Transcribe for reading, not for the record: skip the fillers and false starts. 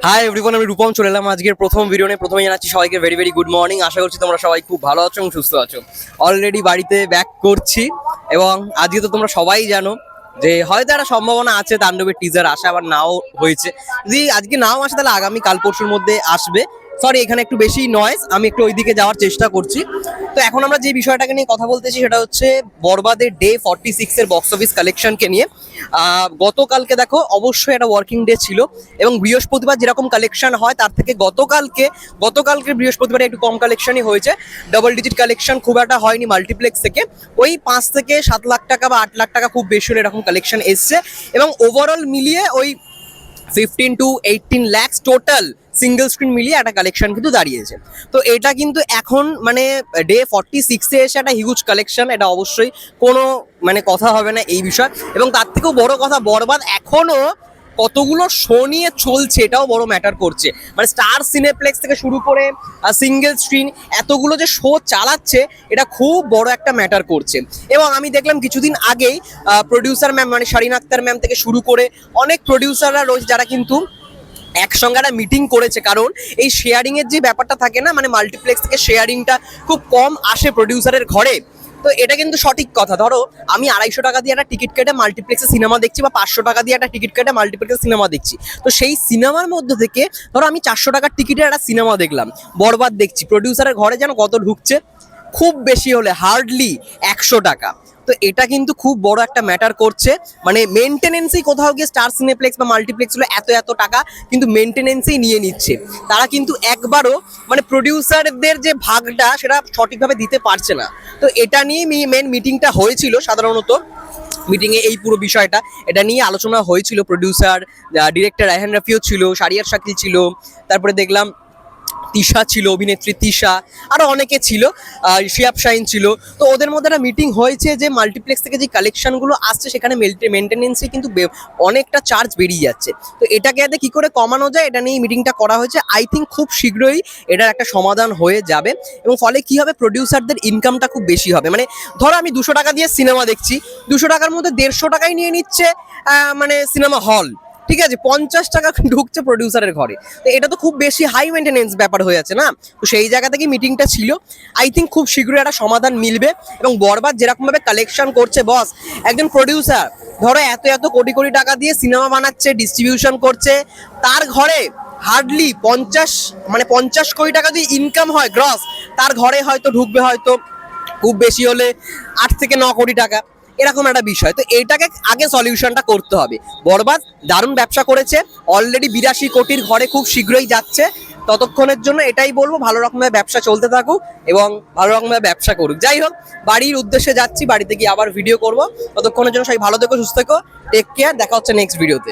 Hi everyone, আমি রূপম চলে এলাম আজকের প্রথম ভিডিও নিয়ে। প্রথমে জানাচ্ছি সবাইকে ভেরি ভেরি গুড মর্নিং। আশা করছি তোমরা সবাই খুব ভালো আছো এবং সুস্থ আছো। অলরেডি বাড়িতে ব্যাক করছি এবং আজকে তো তোমরা সবাই জানো যে হয়তো একটা সম্ভাবনা আছে তাণ্ডবের টিজার আসে, আবার নাও হয়েছে। যদি আজকে নাও আসে তাহলে আগামী কাল পরশুর মধ্যে আসবে। সরি, এখানে একটু বেশি নয়েজ, আমি একটু ওইদিকে যাওয়ার চেষ্টা করছি। তো এখন আমরা যে বিষয়টাকে নিয়ে কথা বলতেছি সেটা হচ্ছে বরবাদের ডে 46 এর বক্স অফিস কালেকশনকে নিয়ে। গতকালকে দেখো অবশ্যই একটা ওয়ার্কিং ডে ছিল এবং বৃহস্পতিবার যেরকম কালেকশন হয় তার থেকে গতকালকে বৃহস্পতিবারে একটু কম কালেকশনই হয়েছে। ডাবল ডিজিট কালেকশন খুব একটা হয়নি মাল্টিপ্লেক্স থেকে। ওই 5 থেকে 7 লাখ টাকা বা 8 লাখ টাকা খুব বেশি হলে এরকম কালেকশন এসছে এবং ওভারঅল মিলিয়ে ওই 15 to 18 lakhs total single screen মিলিয়ে একটা কালেকশন কিন্তু দাঁড়িয়েছে। তো এটা কিন্তু এখন মানে ডে 46-এ এসে একটা হিউজ কালেকশন, এটা অবশ্যই কোনো মানে কথা হবে না এই বিষয়। এবং তার থেকেও বড় কথা, বরবাদ এখনো কতগুলো শো নিয়ে চলছে এটাও বড় ম্যাটার করছে। মানে স্টার সিনেপ্লেক্স থেকে শুরু করে সিঙ্গেল স্ক্রিন এতগুলো যে শো চালাচ্ছে, এটা খুব বড় একটা ম্যাটার করছে। এবং আমি দেখলাম কিছুদিন আগেই প্রডিউসার ম্যাম মানে শারিন আক্তার ম্যাম থেকে শুরু করে অনেক প্রডিউসাররা রয়েছে যারা কিন্তু একসঙ্গে একটা মিটিং করেছে। কারণ এই শেয়ারিং এর যে ব্যাপারটা থাকে না, মানে মাল্টিপ্লেক্স থেকে শেয়ারিংটা খুব কম আসে প্রডিউসারের ঘরে। তো এটা কিন্তু সঠিক কথা। ধরো আমি 250 টাকা দিয়ে একটা টিকিট কেটে মাল্টিপ্লেক্সে সিনেমা দেখছি বা 500 টাকা দিয়ে একটা টিকিট কেটে মাল্টিপ্লেক্সে সিনেমা দেখছি। তো সেই সিনেমার মধ্যে থেকে ধরো আমি 400 টাকার টিকিটের একটা সিনেমা দেখলাম, বরবাদ দেখছি, প্রডিউসারের ঘরে যেন কত ঢুকছে, খুব বেশি হলে হার্ডলি 100 টাকা। তো এটা কিন্তু খুব বড় একটা ম্যাটার করছে। মানে মেনটেনেন্সই কোথাও গিয়ে স্টার সিনেপ্লেক্স বা মাল্টিপ্লেক্সগুলো এত টাকা কিন্তু মেনটেনেন্সই নিয়ে নিচ্ছে। তারা কিন্তু একবারও মানে প্রডিউসারদের যে ভাগটা সেটা সঠিকভাবে দিতে পারছে না। তো এটা নিয়ে মেন মিটিংটা হয়েছিল। সাধারণত মিটিংয়ে এই পুরো বিষয়টা এটা নিয়ে আলোচনা হয়েছিল। প্রডিউসার, ডিরেক্টর রায়হান রাফিও ছিল, শারিয়ার শাকিল ছিল, তারপরে দেখলাম তিশা ছিল, অভিনেত্রী তিশা, আরও অনেকে ছিল, শিয়াব শাহিন ছিল। তো ওদের মধ্যে একটা মিটিং হয়েছে যে মাল্টিপ্লেক্স থেকে যে কালেকশনগুলো আসছে সেখানে মেনটেনেন্সে কিন্তু অনেকটা চার্জ বেরিয়ে যাচ্ছে। তো এটাকে যাতে কী করে কমানো যায় এটা নিয়ে মিটিংটা করা হয়েছে। আই থিঙ্ক খুব শীঘ্রই এটার একটা সমাধান হয়ে যাবে এবং ফলে কী হবে, প্রডিউসারদের ইনকামটা খুব বেশি হবে। মানে ধরো আমি 200 টাকা দিয়ে সিনেমা দেখছি, 200 টাকার মধ্যে 150 টাকাই নিয়ে নিচ্ছে মানে সিনেমা হল, ঠিক আছে, 50 টাকা ঢুকছে প্রডিউসারের ঘরে। তো এটা তো খুব বেশি হাই মেনটেনেন্স ব্যাপার হয়ে যাচ্ছে না। তো সেই জায়গা থেকে মিটিংটা ছিল। আই থিঙ্ক খুব শীঘ্রই একটা সমাধান মিলবে। এবং বরবাদ যেরকমভাবে কালেকশন করছে বস, একজন প্রডিউসার ধরো এত কোটি টাকা দিয়ে সিনেমা বানাচ্ছে, ডিস্ট্রিবিউশন করছে, তার ঘরে হার্ডলি 50 কোটি টাকা যদি ইনকাম হয় গ্রস, তার ঘরে হয়তো ঢুকবে হয়তো খুব বেশি হলে 8 থেকে 9 কোটি টাকা, এরকম একটা বিষয়। তো এইটাকে আগে সলিউশনটা করতে হবে। বরবাদ দারুণ ব্যবসা করেছে, অলরেডি 82 কোটির ঘরে খুব শীঘ্রই যাচ্ছে। ততক্ষণের জন্য এটাই বলবো, ভালো রকমের ব্যবসা চলতে থাকুক এবং ভালো রকমের ব্যবসা করুক। যাই হোক, বাড়ির উদ্দেশ্যে যাচ্ছি, বাড়িতে গিয়ে আবার ভিডিও করবো। ততক্ষণের জন্য সবাই ভালো থেকো, সুস্থ থেকো, টেক কেয়ার, দেখা হচ্ছে নেক্সট ভিডিওতে।